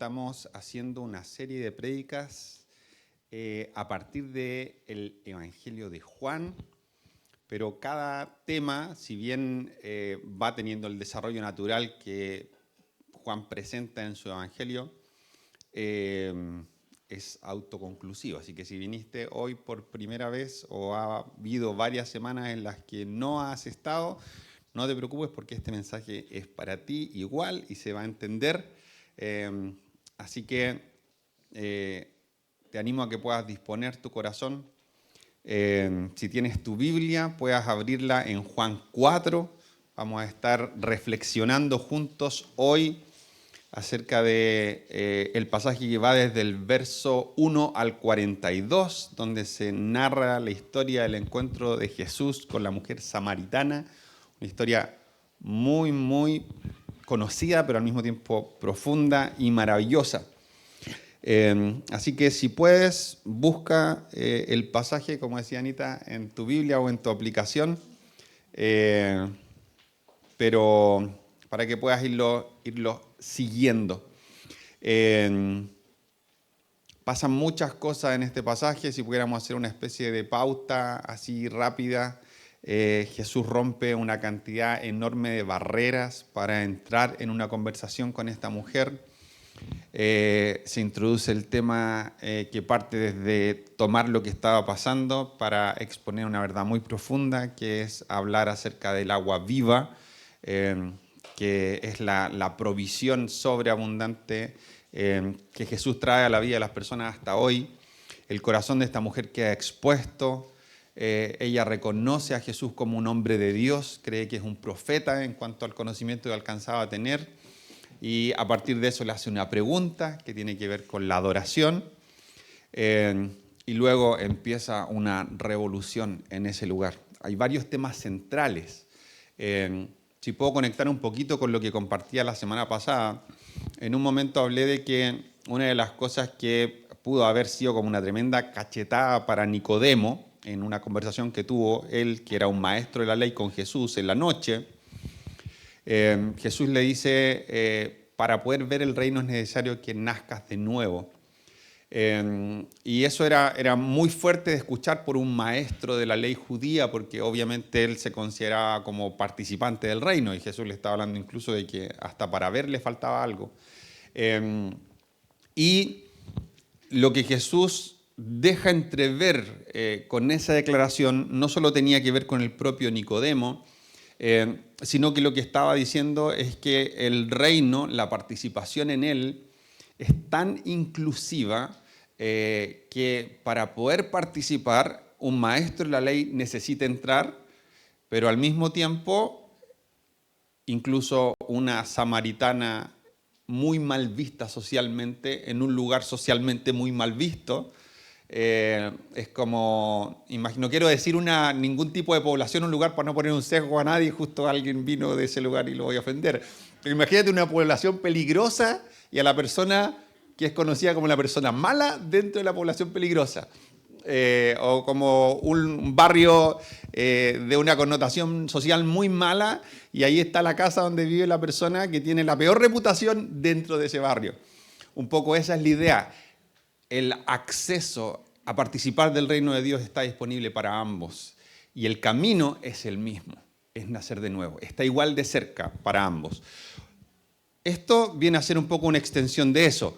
estamos haciendo una serie de prédicas a partir del Evangelio de Juan, pero cada tema, si bien va teniendo el desarrollo natural que Juan presenta en su Evangelio, es autoconclusivo. Así que si viniste hoy por primera vez o ha habido varias semanas en las que no has estado, no te preocupes porque este mensaje es para ti igual y se va a entender. Así que te animo a que puedas disponer tu corazón. Si tienes tu Biblia, puedas abrirla en Juan 4. Vamos a estar reflexionando juntos hoy acerca de el pasaje que va desde el verso 1 al 42, donde se narra la historia del encuentro de Jesús con la mujer samaritana, una historia muy, muy conocida, pero al mismo tiempo profunda y maravillosa. Así que si puedes, busca el pasaje, como decía Anita, en tu Biblia o en tu aplicación, pero para que puedas irlo siguiendo. Pasan muchas cosas en este pasaje. Si pudiéramos hacer una especie de pauta así rápida, Jesús rompe una cantidad enorme de barreras para entrar en una conversación con esta mujer. Se introduce el tema que parte desde tomar lo que estaba pasando para exponer una verdad muy profunda, que es hablar acerca del agua viva, que es la provisión sobreabundante que Jesús trae a la vida de las personas hasta hoy. El corazón de esta mujer queda expuesto. Ella reconoce a Jesús como un hombre de Dios, cree que es un profeta en cuanto al conocimiento que alcanzaba a tener. Y a partir de eso le hace una pregunta que tiene que ver con la adoración. Y luego empieza una revolución en ese lugar. Hay varios temas centrales. Si puedo conectar un poquito con lo que compartía la semana pasada, en un momento hablé de que una de las cosas que pudo haber sido como una tremenda cachetada para Nicodemo, en una conversación que tuvo él, que era un maestro de la ley, con Jesús en la noche, Jesús le dice, para poder ver el reino es necesario que nazcas de nuevo. Y eso era muy fuerte de escuchar por un maestro de la ley judía, porque obviamente él se consideraba como participante del reino, y Jesús le estaba hablando incluso de que hasta para ver le faltaba algo. Y lo que Jesús deja entrever con esa declaración no solo tenía que ver con el propio Nicodemo, sino que lo que estaba diciendo es que el reino, la participación en él, es tan inclusiva que para poder participar, un maestro de la ley necesita entrar, pero al mismo tiempo, incluso una samaritana muy mal vista socialmente, en un lugar socialmente muy mal visto, es como, no quiero decir ningún tipo de población, un lugar para no poner un sesgo a nadie, justo alguien vino de ese lugar y lo voy a ofender. Pero imagínate una población peligrosa y a la persona que es conocida como la persona mala dentro de la población peligrosa. O como un barrio de una connotación social muy mala y ahí está la casa donde vive la persona que tiene la peor reputación dentro de ese barrio. Un poco esa es la idea. El acceso a participar del reino de Dios está disponible para ambos y el camino es el mismo, es nacer de nuevo, está igual de cerca para ambos. Esto viene a ser un poco una extensión de eso.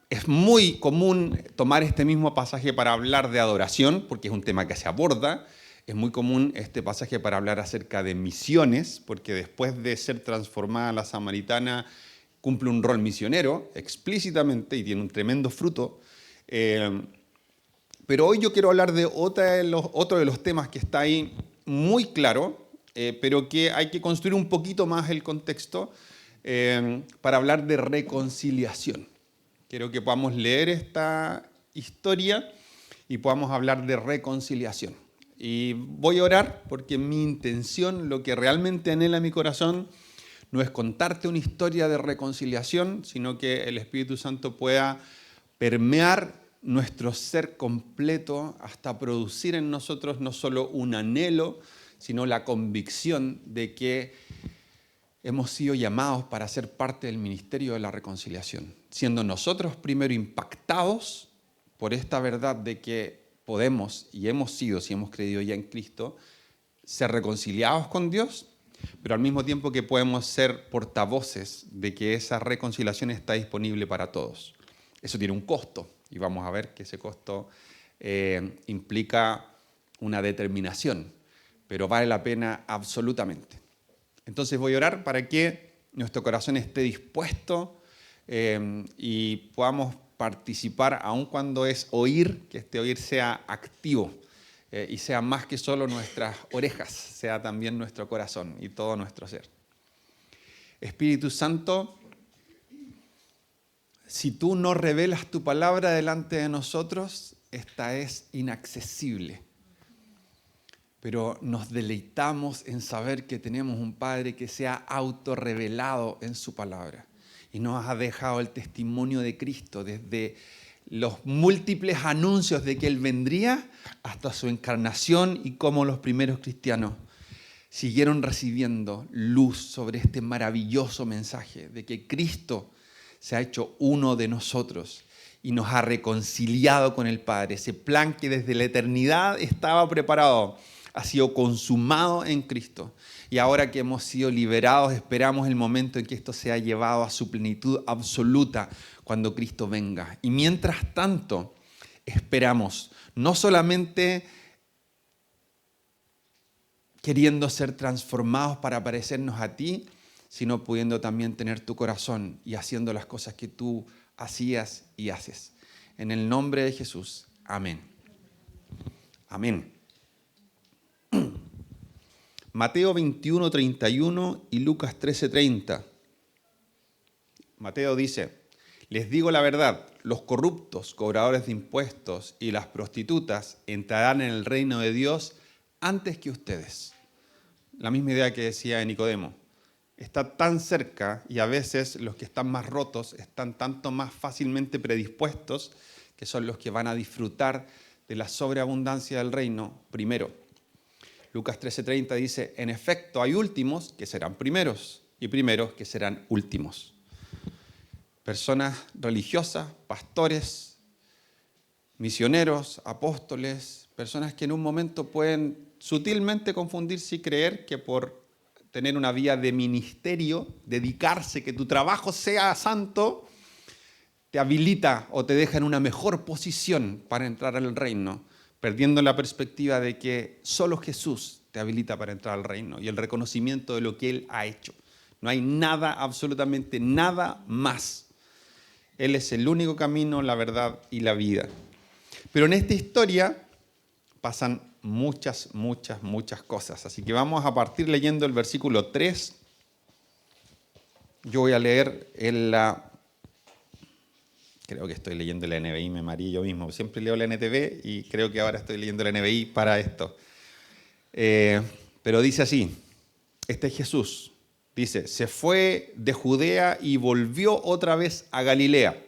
Es muy común tomar este mismo pasaje para hablar de adoración, porque es un tema que se aborda. Es muy común este pasaje para hablar acerca de misiones, porque después de ser transformada la samaritana, cumple un rol misionero explícitamente y tiene un tremendo fruto. Pero hoy yo quiero hablar de otro de los temas que está ahí muy claro, pero que hay que construir un poquito más el contexto para hablar de reconciliación. Quiero que podamos leer esta historia y podamos hablar de reconciliación. Y voy a orar porque mi intención, lo que realmente anhela mi corazón, no es contarte una historia de reconciliación, sino que el Espíritu Santo pueda permear nuestro ser completo hasta producir en nosotros no solo un anhelo, sino la convicción de que hemos sido llamados para ser parte del ministerio de la reconciliación, siendo nosotros primero impactados por esta verdad de que podemos y hemos sido, si hemos creído ya en Cristo, ser reconciliados con Dios, pero al mismo tiempo que podemos ser portavoces de que esa reconciliación está disponible para todos. Eso tiene un costo y vamos a ver que ese costo implica una determinación, pero vale la pena absolutamente. Entonces voy a orar para que nuestro corazón esté dispuesto y podamos participar, aun cuando es oír, que este oír sea activo y sea más que solo nuestras orejas, sea también nuestro corazón y todo nuestro ser. Espíritu Santo, si tú no revelas tu palabra delante de nosotros, esta es inaccesible. Pero nos deleitamos en saber que tenemos un Padre que se ha autorrevelado en su palabra y nos ha dejado el testimonio de Cristo desde los múltiples anuncios de que Él vendría hasta su encarnación y cómo los primeros cristianos siguieron recibiendo luz sobre este maravilloso mensaje de que Cristo se ha hecho uno de nosotros y nos ha reconciliado con el Padre. Ese plan que desde la eternidad estaba preparado ha sido consumado en Cristo. Y ahora que hemos sido liberados, esperamos el momento en que esto sea llevado a su plenitud absoluta cuando Cristo venga. Y mientras tanto, esperamos no solamente queriendo ser transformados para parecernos a ti, sino pudiendo también tener tu corazón y haciendo las cosas que tú hacías y haces. En el nombre de Jesús. Amén. Amén. Mateo 21:31 y Lucas 13:30. Mateo dice: les digo la verdad, los corruptos, cobradores de impuestos y las prostitutas entrarán en el reino de Dios antes que ustedes. La misma idea que decía Nicodemo. Está tan cerca y a veces los que están más rotos están tanto más fácilmente predispuestos que son los que van a disfrutar de la sobreabundancia del reino primero. Lucas 13:30 dice: en efecto hay últimos que serán primeros y primeros que serán últimos. Personas religiosas, pastores, misioneros, apóstoles, personas que en un momento pueden sutilmente confundirse y creer que por tener una vía de ministerio, dedicarse, que tu trabajo sea santo, te habilita o te deja en una mejor posición para entrar al reino, perdiendo la perspectiva de que solo Jesús te habilita para entrar al reino y el reconocimiento de lo que Él ha hecho. No hay nada, absolutamente nada más. Él es el único camino, la verdad y la vida. Pero en esta historia pasan muchas cosas. Así que vamos a partir leyendo el versículo 3. Yo voy a leer creo que estoy leyendo la NBI, me mareé yo mismo. Siempre leo la NTV y creo que ahora estoy leyendo la NBI para esto. Pero dice así, este es Jesús. Dice, se fue de Judea y volvió otra vez a Galilea.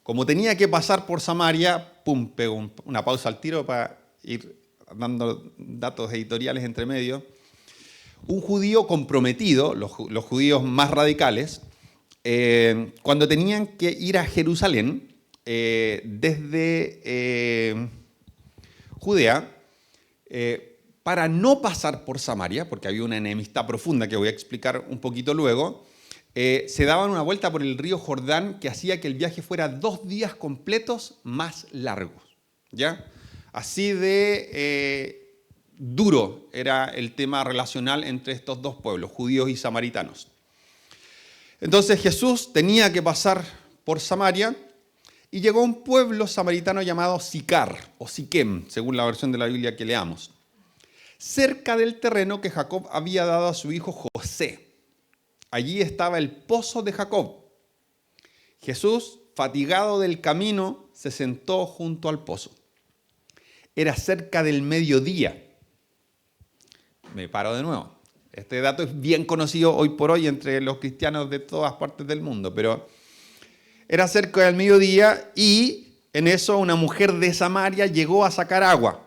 Como tenía que pasar por Samaria, pego una pausa al tiro para ir dando datos editoriales entre medio. Un judío comprometido, los judíos más radicales, cuando tenían que ir a Jerusalén desde Judea, para no pasar por Samaria, porque había una enemistad profunda que voy a explicar un poquito luego, se daban una vuelta por el río Jordán que hacía que el viaje fuera 2 días completos más largos, ¿ya? Así de duro era el tema relacional entre estos dos pueblos, judíos y samaritanos. Entonces Jesús tenía que pasar por Samaria y llegó a un pueblo samaritano llamado Sicar o Siquem, según la versión de la Biblia que leamos, cerca del terreno que Jacob había dado a su hijo José. Allí estaba el pozo de Jacob. Jesús, fatigado del camino, se sentó junto al pozo. Era cerca del mediodía. Me paro de nuevo. Este dato es bien conocido hoy por hoy entre los cristianos de todas partes del mundo, pero era cerca del mediodía y en eso una mujer de Samaria llegó a sacar agua.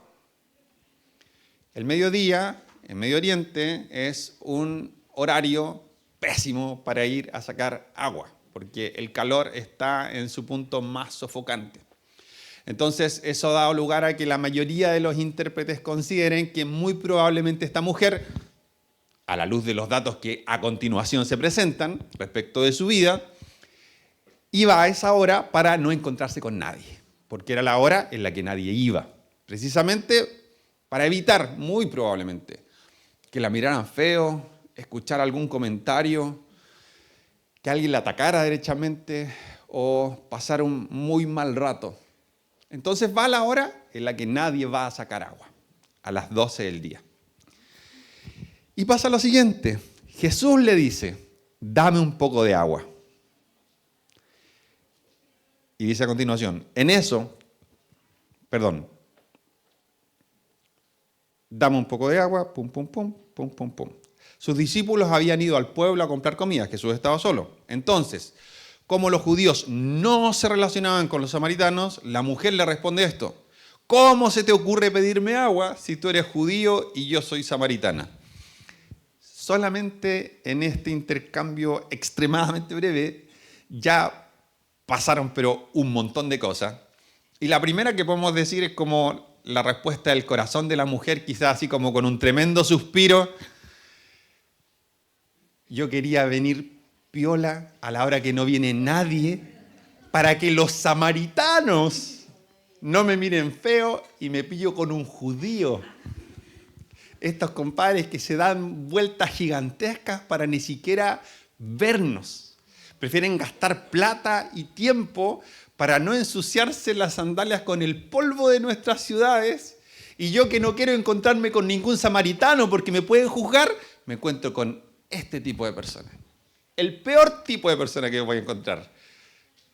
El mediodía, en Medio Oriente, es un horario pésimo para ir a sacar agua, porque el calor está en su punto más sofocante. Entonces, eso ha dado lugar a que la mayoría de los intérpretes consideren que muy probablemente esta mujer, a la luz de los datos que a continuación se presentan respecto de su vida, iba a esa hora para no encontrarse con nadie, porque era la hora en la que nadie iba, precisamente para evitar, muy probablemente, que la miraran feo, escuchar algún comentario, que alguien la atacara derechamente o pasar un muy mal rato. Entonces va la hora en la que nadie va a sacar agua, a las 12 del día. Y pasa lo siguiente, Jesús le dice, dame un poco de agua. Y dice a continuación, dame un poco de agua, pum, pum, pum, pum, pum, pum. Sus discípulos habían ido al pueblo a comprar comida, Jesús estaba solo. Entonces, como los judíos no se relacionaban con los samaritanos, la mujer le responde esto, ¿cómo se te ocurre pedirme agua si tú eres judío y yo soy samaritana? Solamente en este intercambio extremadamente breve ya pasaron pero un montón de cosas. Y la primera que podemos decir es como la respuesta del corazón de la mujer, quizás así como con un tremendo suspiro. Yo quería venir piola a la hora que no viene nadie para que los samaritanos no me miren feo y me pillo con un judío. Estos compadres que se dan vueltas gigantescas para ni siquiera vernos. Prefieren gastar plata y tiempo para no ensuciarse las sandalias con el polvo de nuestras ciudades. Y yo que no quiero encontrarme con ningún samaritano porque me pueden juzgar, me encuentro con este tipo de personas. El peor tipo de persona que voy a encontrar.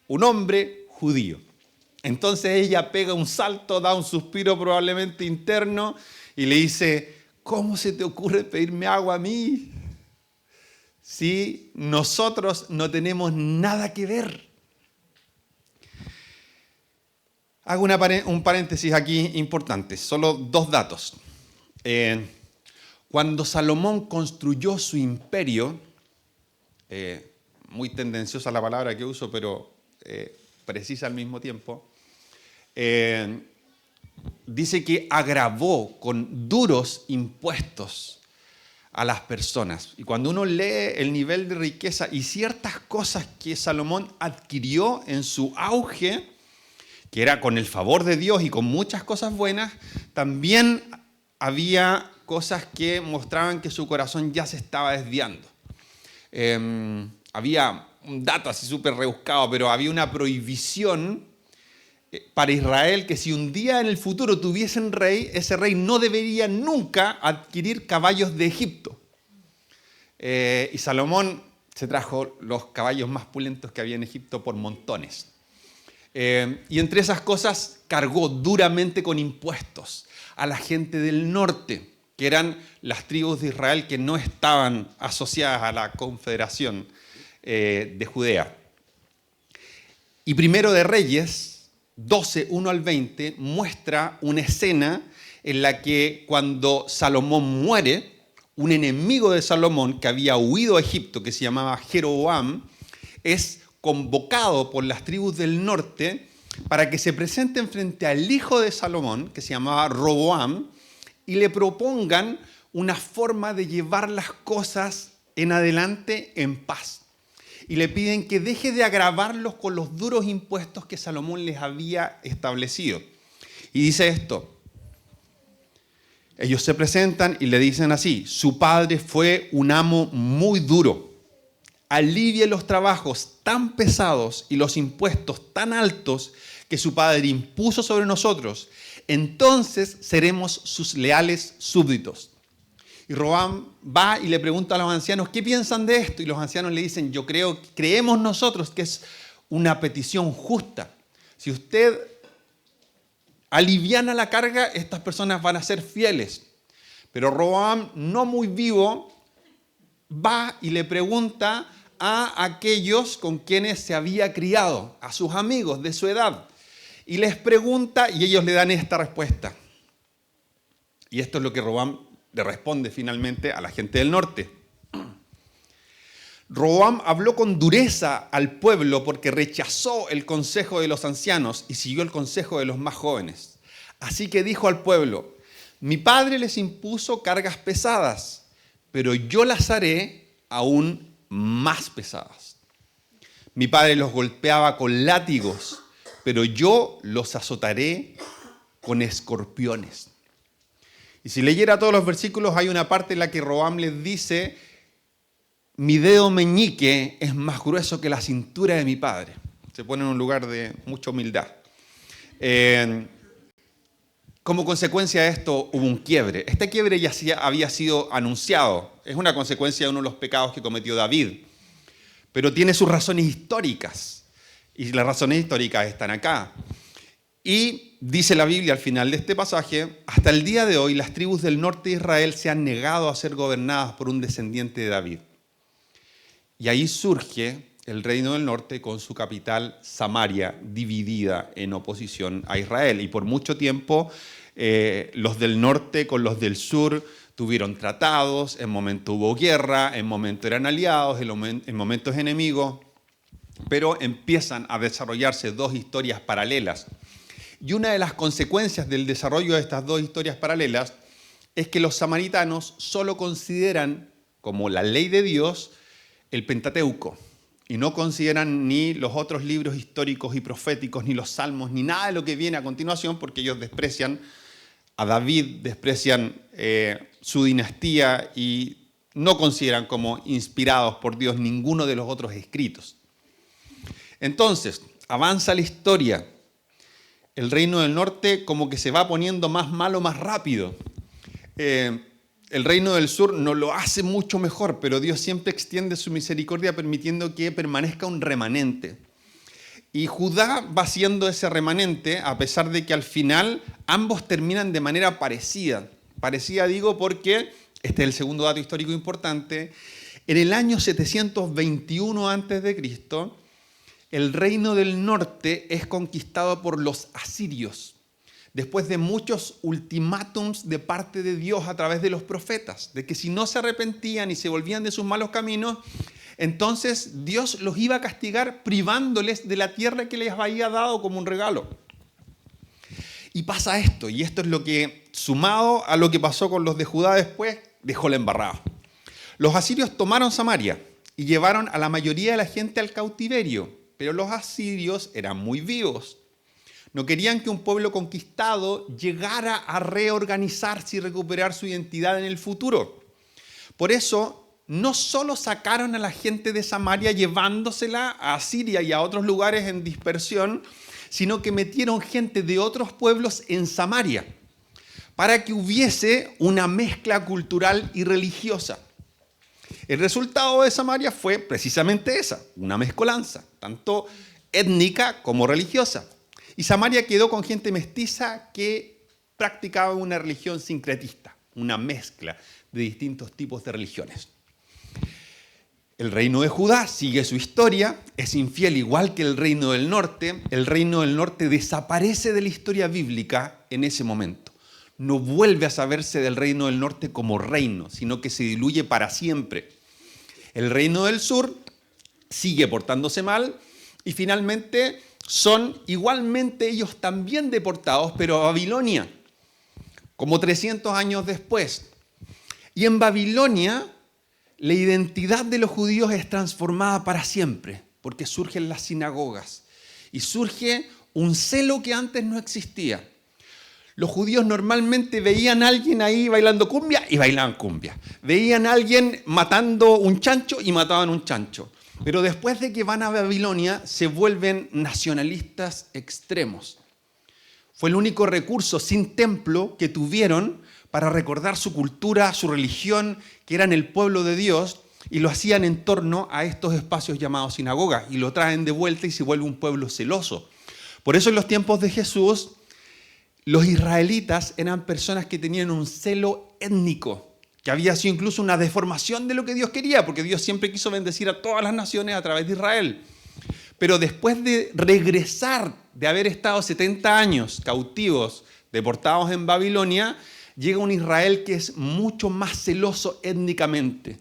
Un hombre judío. Entonces ella pega un salto, da un suspiro probablemente interno y le dice, ¿cómo se te ocurre pedirme agua a mí? Si nosotros no tenemos nada que ver. Hago un paréntesis aquí importante, solo 2 datos. Cuando Salomón construyó su imperio, muy tendenciosa la palabra que uso, pero precisa al mismo tiempo, dice que agravó con duros impuestos a las personas. Y cuando uno lee el nivel de riqueza y ciertas cosas que Salomón adquirió en su auge, que era con el favor de Dios y con muchas cosas buenas, también había cosas que mostraban que su corazón ya se estaba desviando. Había un dato así súper rebuscado, pero había una prohibición para Israel que si un día en el futuro tuviesen rey, ese rey no debería nunca adquirir caballos de Egipto. Y Salomón se trajo los caballos más pulentos que había en Egipto por montones. Y entre esas cosas cargó duramente con impuestos a la gente del norte, que eran las tribus de Israel que no estaban asociadas a la confederación de Judea. Y Primero de Reyes 12, 1 al 20, muestra una escena en la que cuando Salomón muere, un enemigo de Salomón que había huido a Egipto, que se llamaba Jeroboam, es convocado por las tribus del norte para que se presenten frente al hijo de Salomón, que se llamaba Roboam, y le propongan una forma de llevar las cosas en adelante en paz. Y le piden que deje de agravarlos con los duros impuestos que Salomón les había establecido. Y dice esto, ellos se presentan y le dicen así, su padre fue un amo muy duro, alivie los trabajos tan pesados y los impuestos tan altos que su padre impuso sobre nosotros, entonces seremos sus leales súbditos. Y Roboam va y le pregunta a los ancianos, ¿qué piensan de esto? Y los ancianos le dicen, creemos nosotros que es una petición justa. Si usted aliviana la carga, estas personas van a ser fieles. Pero Roboam, no muy vivo, va y le pregunta a aquellos con quienes se había criado, a sus amigos de su edad. Y les pregunta y ellos le dan esta respuesta. Y esto es lo que Roboam le responde finalmente a la gente del norte. Roboam habló con dureza al pueblo porque rechazó el consejo de los ancianos y siguió el consejo de los más jóvenes. Así que dijo al pueblo: mi padre les impuso cargas pesadas, pero yo las haré aún más pesadas. Mi padre los golpeaba con látigos, pero yo los azotaré con escorpiones. Y si leyera todos los versículos, hay una parte en la que Roboam les dice: mi dedo meñique es más grueso que la cintura de mi padre. Se pone en un lugar de mucha humildad. Como consecuencia de esto hubo un quiebre. Este quiebre ya había sido anunciado. Es una consecuencia de uno de los pecados que cometió David. Pero tiene sus razones históricas. Y las razones históricas están acá. Y dice la Biblia al final de este pasaje: hasta el día de hoy las tribus del norte de Israel se han negado a ser gobernadas por un descendiente de David. Y ahí surge el reino del norte con su capital Samaria dividida en oposición a Israel. Y por mucho tiempo los del norte con los del sur tuvieron tratados, en momentos hubo guerra, en momentos eran aliados, en momentos enemigos, pero empiezan a desarrollarse dos historias paralelas. Y una de las consecuencias del desarrollo de estas dos historias paralelas es que los samaritanos solo consideran como la ley de Dios el Pentateuco, y no consideran ni los otros libros históricos y proféticos, ni los salmos, ni nada de lo que viene a continuación, porque ellos desprecian a David, desprecian su dinastía y no consideran como inspirados por Dios ninguno de los otros escritos. Entonces, avanza la historia. El reino del norte como que se va poniendo más malo más rápido. El reino del sur no lo hace mucho mejor, pero Dios siempre extiende su misericordia permitiendo que permanezca un remanente. Y Judá va siendo ese remanente, a pesar de que al final ambos terminan de manera parecida. Parecida digo porque, este es el segundo dato histórico importante, en el año 721 a.C., el reino del norte es conquistado por los asirios, después de muchos ultimátums de parte de Dios a través de los profetas, de que si no se arrepentían y se volvían de sus malos caminos, entonces Dios los iba a castigar privándoles de la tierra que les había dado como un regalo. Y pasa esto, y esto es lo que, sumado a lo que pasó con los de Judá después, dejó la embarrada. Los asirios tomaron Samaria y llevaron a la mayoría de la gente al cautiverio, pero los asirios eran muy vivos. No querían que un pueblo conquistado llegara a reorganizarse y recuperar su identidad en el futuro. Por eso, no solo sacaron a la gente de Samaria llevándosela a Asiria y a otros lugares en dispersión, sino que metieron gente de otros pueblos en Samaria para que hubiese una mezcla cultural y religiosa. El resultado de Samaria fue precisamente esa, una mezcolanza, tanto étnica como religiosa. Y Samaria quedó con gente mestiza que practicaba una religión sincretista, una mezcla de distintos tipos de religiones. El reino de Judá sigue su historia, es infiel igual que el reino del norte. El reino del norte desaparece de la historia bíblica en ese momento. No vuelve a saberse del reino del norte como reino, sino que se diluye para siempre. El reino del sur sigue portándose mal y finalmente son igualmente ellos también deportados, pero a Babilonia, como 300 años después. Y en Babilonia la identidad de los judíos es transformada para siempre, porque surgen las sinagogas y surge un celo que antes no existía. Los judíos normalmente veían a alguien ahí bailando cumbia y bailaban cumbia. Veían a alguien matando un chancho y mataban un chancho. Pero después de que van a Babilonia se vuelven nacionalistas extremos. Fue el único recurso sin templo que tuvieron para recordar su cultura, su religión, que eran el pueblo de Dios, y lo hacían en torno a estos espacios llamados sinagogas, y lo traen de vuelta y se vuelve un pueblo celoso. Por eso en los tiempos de Jesús, los israelitas eran personas que tenían un celo étnico, que había sido incluso una deformación de lo que Dios quería, porque Dios siempre quiso bendecir a todas las naciones a través de Israel. Pero después de regresar, de haber estado 70 años cautivos, deportados en Babilonia, llega un Israel que es mucho más celoso étnicamente.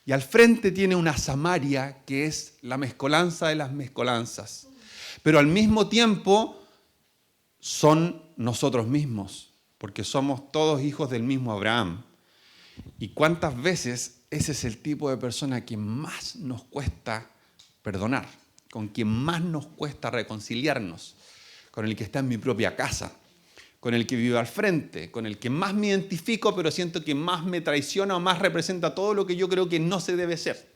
Y al frente tiene una Samaria que es la mezcolanza de las mezcolanzas. Pero al mismo tiempo son nosotros mismos, porque somos todos hijos del mismo Abraham. ¿Y cuántas veces ese es el tipo de persona que más nos cuesta perdonar, con quien más nos cuesta reconciliarnos, con el que está en mi propia casa, con el que vivo al frente, con el que más me identifico, pero siento que más me traiciona o más representa todo lo que yo creo que no se debe ser?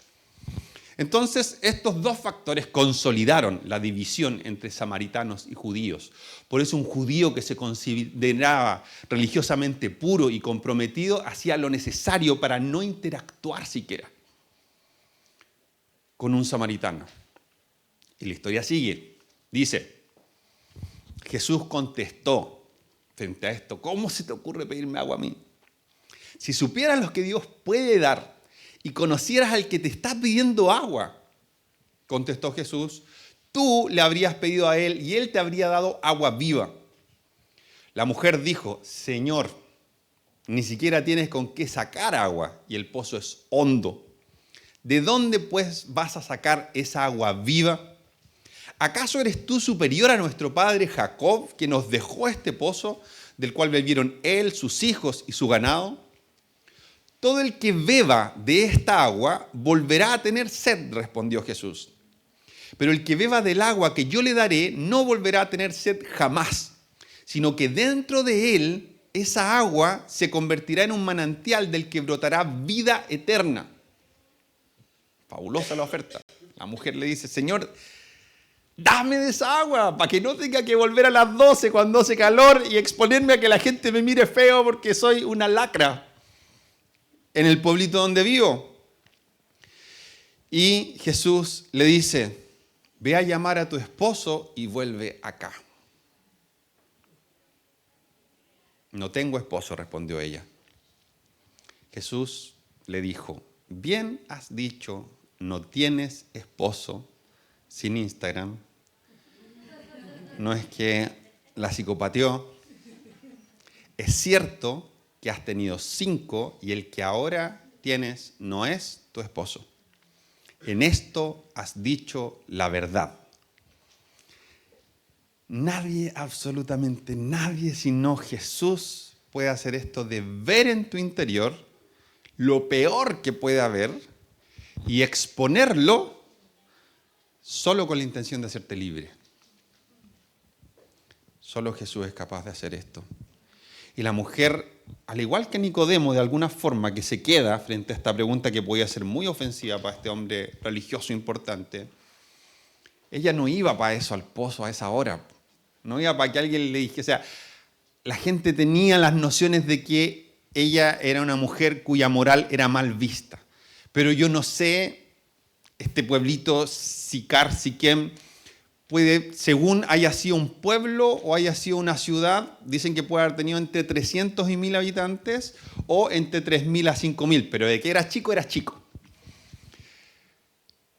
Entonces, estos dos factores consolidaron la división entre samaritanos y judíos. Por eso un judío que se consideraba religiosamente puro y comprometido hacía lo necesario para no interactuar siquiera con un samaritano. Y la historia sigue. Dice, Jesús contestó frente a esto: ¿cómo se te ocurre pedirme agua a mí? Si supieras lo que Dios puede dar y conocieras al que te está pidiendo agua, contestó Jesús, tú le habrías pedido a él y él te habría dado agua viva. La mujer dijo: Señor, ni siquiera tienes con qué sacar agua y el pozo es hondo. ¿De dónde pues vas a sacar esa agua viva? ¿Acaso eres tú superior a nuestro padre Jacob, que nos dejó este pozo, del cual bebieron él, sus hijos y su ganado? Todo el que beba de esta agua volverá a tener sed, respondió Jesús. Pero el que beba del agua que yo le daré no volverá a tener sed jamás, sino que dentro de él esa agua se convertirá en un manantial del que brotará vida eterna. Fabulosa la oferta. La mujer le dice: Señor, dame de esa agua para que no tenga que volver a las 12 cuando hace calor y exponerme a que la gente me mire feo porque soy una lacra en el pueblito donde vivo. Y Jesús le dice: ve a llamar a tu esposo y vuelve acá. No tengo esposo, respondió ella. Jesús le dijo: bien has dicho, no tienes esposo. Sin Instagram. No es que la psicopateó. Es cierto que has tenido 5 y el que ahora tienes no es tu esposo. En esto has dicho la verdad. Nadie, absolutamente nadie, sino Jesús puede hacer esto de ver en tu interior lo peor que puede haber y exponerlo solo con la intención de hacerte libre. Solo Jesús es capaz de hacer esto. Y la mujer, al igual que Nicodemo, de alguna forma que se queda frente a esta pregunta que podía ser muy ofensiva para este hombre religioso importante, ella no iba para eso al pozo a esa hora. No iba para que alguien le dijese. O sea, la gente tenía las nociones de que ella era una mujer cuya moral era mal vista. Pero yo no sé, este pueblito, Sicar, Siquem, puede, según haya sido un pueblo o haya sido una ciudad, dicen que puede haber tenido entre 300 y 1000 habitantes o entre 3000 a 5000, pero de que era chico, era chico.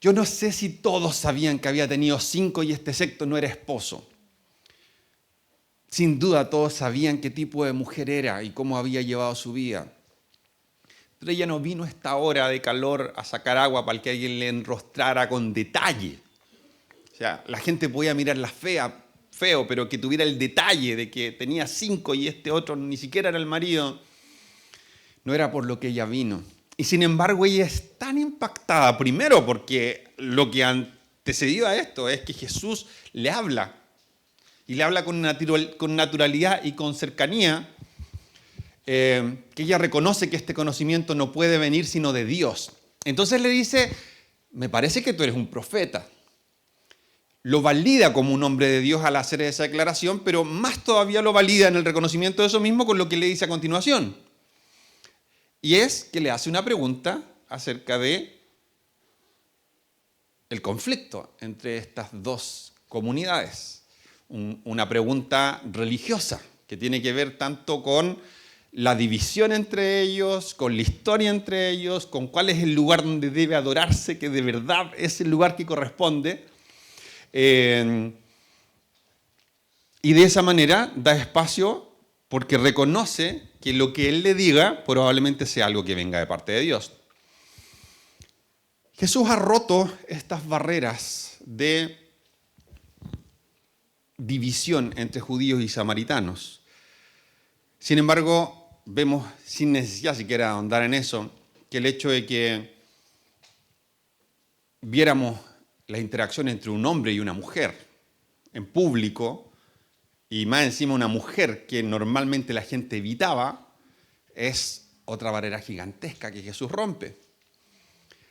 Yo no sé si todos sabían que había tenido 5 y este sexto no era esposo. Sin duda todos sabían qué tipo de mujer era y cómo había llevado su vida. Pero ella no vino a esta hora de calor a sacar agua para que alguien le enrostrara con detalle. O sea, la gente podía mirarla feo, pero que tuviera el detalle de que tenía 5 y este otro ni siquiera era el marido, no era por lo que ella vino. Y sin embargo, ella es tan impactada, primero porque lo que antecedió a esto es que Jesús le habla, y le habla con naturalidad y con cercanía, que ella reconoce que este conocimiento no puede venir sino de Dios. Entonces le dice: me parece que tú eres un profeta. Lo valida como un hombre de Dios al hacer esa declaración, pero más todavía lo valida en el reconocimiento de eso mismo con lo que le dice a continuación. Y es que le hace una pregunta acerca de el conflicto entre estas dos comunidades. Una pregunta religiosa que tiene que ver tanto con la división entre ellos, con la historia entre ellos, con cuál es el lugar donde debe adorarse, que de verdad es el lugar que corresponde. Y de esa manera da espacio porque reconoce que lo que él le diga probablemente sea algo que venga de parte de Dios. Jesús ha roto estas barreras de división entre judíos y samaritanos. Sin embargo, vemos, sin necesidad siquiera de ahondar en eso, que el hecho de que viéramos la interacción entre un hombre y una mujer en público, y más encima una mujer que normalmente la gente evitaba, es otra barrera gigantesca que Jesús rompe.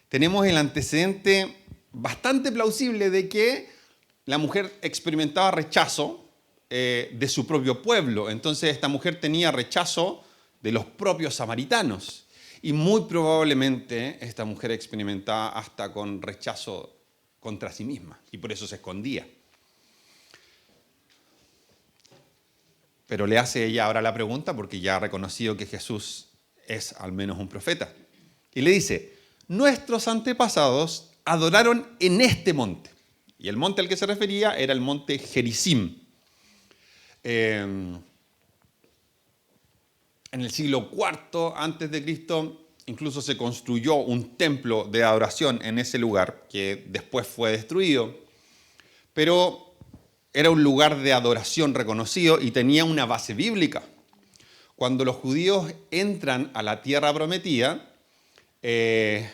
Tenemos el antecedente bastante plausible de que la mujer experimentaba rechazo de su propio pueblo. Entonces esta mujer tenía rechazo de los propios samaritanos. Y muy probablemente esta mujer experimentaba hasta con rechazo contra sí misma. Y por eso se escondía. Pero le hace ella ahora la pregunta porque ya ha reconocido que Jesús es al menos un profeta. Y le dice: nuestros antepasados adoraron en este monte. Y el monte al que se refería era el monte Gerizim. En el siglo IV a.C., incluso se construyó un templo de adoración en ese lugar, que después fue destruido. Pero era un lugar de adoración reconocido y tenía una base bíblica. Cuando los judíos entran a la tierra prometida,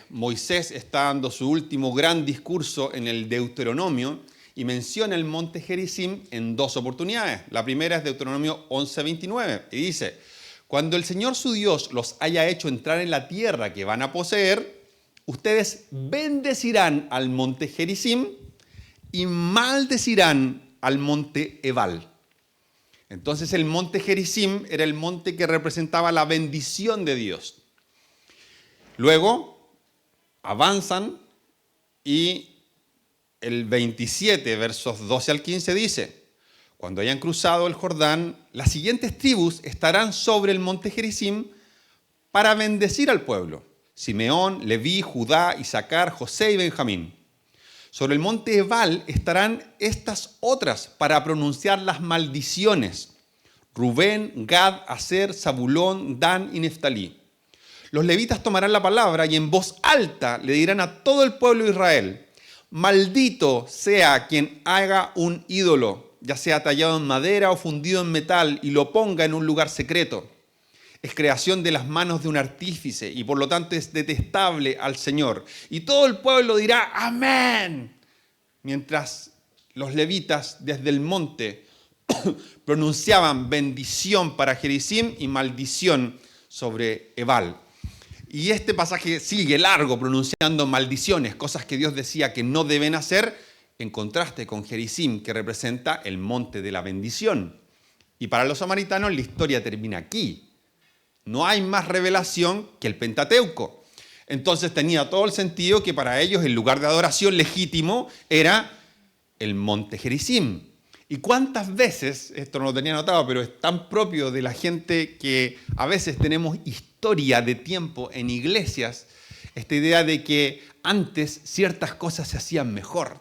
Moisés está dando su último gran discurso en el Deuteronomio y menciona el monte Gerizim en dos oportunidades. La primera es Deuteronomio 11:29 y dice: cuando el Señor su Dios los haya hecho entrar en la tierra que van a poseer, ustedes bendecirán al monte Gerizim y maldecirán al monte Ebal. Entonces el monte Gerizim era el monte que representaba la bendición de Dios. Luego avanzan y el 27, versos 12 al 15 dice: cuando hayan cruzado el Jordán, las siguientes tribus estarán sobre el monte Gerizim para bendecir al pueblo: Simeón, Leví, Judá, Isaacar, José y Benjamín. Sobre el monte Ebal estarán estas otras para pronunciar las maldiciones: Rubén, Gad, Aser, Zabulón, Dan y Neftalí. Los levitas tomarán la palabra y en voz alta le dirán a todo el pueblo de Israel: maldito sea quien haga un ídolo, ya sea tallado en madera o fundido en metal, y lo ponga en un lugar secreto. Es creación de las manos de un artífice y por lo tanto es detestable al Señor. Y todo el pueblo dirá amén, mientras los levitas desde el monte pronunciaban bendición para Gerizim y maldición sobre Ebal. Y este pasaje sigue largo pronunciando maldiciones, cosas que Dios decía que no deben hacer, en contraste con Gerizim, que representa el monte de la bendición. Y para los samaritanos la historia termina aquí. No hay más revelación que el Pentateuco. Entonces tenía todo el sentido que para ellos el lugar de adoración legítimo era el monte Gerizim. ¿Y cuántas veces, esto no lo tenía anotado, pero es tan propio de la gente que a veces tenemos historia de tiempo en iglesias, esta idea de que antes ciertas cosas se hacían mejor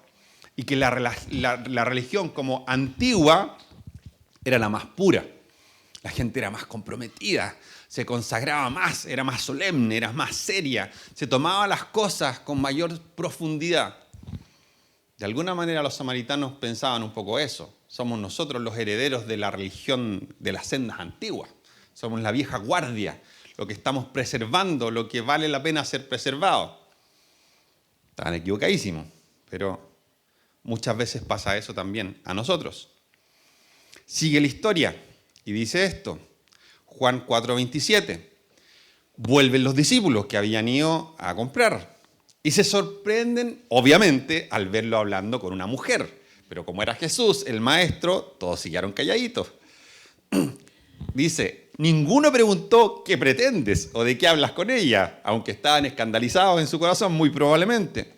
y que la religión como antigua era la más pura. La gente era más comprometida, se consagraba más, era más solemne, era más seria, se tomaba las cosas con mayor profundidad. De alguna manera los samaritanos pensaban un poco eso. Somos nosotros los herederos de la religión de las sendas antiguas. Somos la vieja guardia, lo que estamos preservando, lo que vale la pena ser preservado. Estaban equivocadísimos, pero muchas veces pasa eso también a nosotros. Sigue la historia y dice esto, Juan 4:27. Vuelven los discípulos que habían ido a comprar y se sorprenden, obviamente, al verlo hablando con una mujer. Pero como era Jesús, el maestro, todos siguieron calladitos. Dice, ninguno preguntó qué pretendes o de qué hablas con ella, aunque estaban escandalizados en su corazón, muy probablemente.